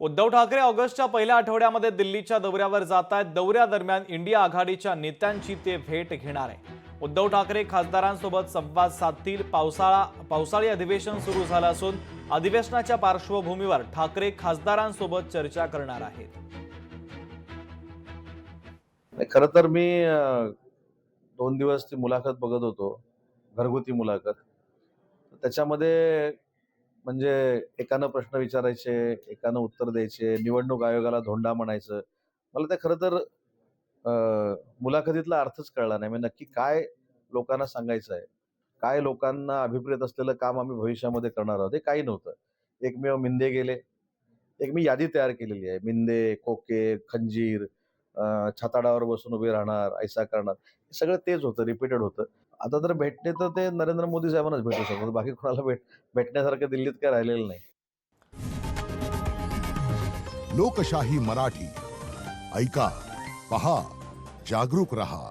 उद्धव ठाकरे ऑगस्टच्या पहिल्या आठवड्यामध्ये दिल्लीच्या दौऱ्यावर जात आहेत। दौऱ्यादरम्यान इंडिया आघाडीच्या नेत्यांची ते भेट घेणार आहे। उद्धव ठाकरे खासदारांसोबत संवाद साधतील। पावसाळी अधिवेशन सुरू झालं असून अधिवेशनाच्या पार्श्वभूमीवर ठाकरे खासदारांसोबत चर्चा करणार आहेत। खरं तर मी 2 दिवस ती मुलाखत बघत होतो, घरगुती मुलाखत. त्याच्यामध्ये म्हणजे एकानं प्रश्न विचारायचे, एकानं उत्तर द्यायचे, निवडणूक आयोगाला धोंडा म्हणायचं. मला ते खरं तर मुलाखतीतला अर्थच कळला नाही. म्हणजे नक्की काय लोकांना सांगायचं आहे? काय लोकांना अभिप्रेत असलेलं काम आम्ही भविष्यामध्ये करणार आहोत? हे काही नव्हतं. एकमेव मिंदे गेले. एक मी यादी तयार केलेली आहे. मिंदे, खोके, खंजीर, छाताडावर बसून उभे राहणार, ऐसा करणार. हे सगळं तेच होतं, रिपीटेड होतं. आता तर भेटणे तर ते नरेंद्र मोदी साहेबांनाच भेटू शकतो. बाकी कोणाला भेटण्यासारखं दिल्लीत काही राहिलेलं नाही. लोकशाही मराठी ऐका, पहा, जागरूक रहा.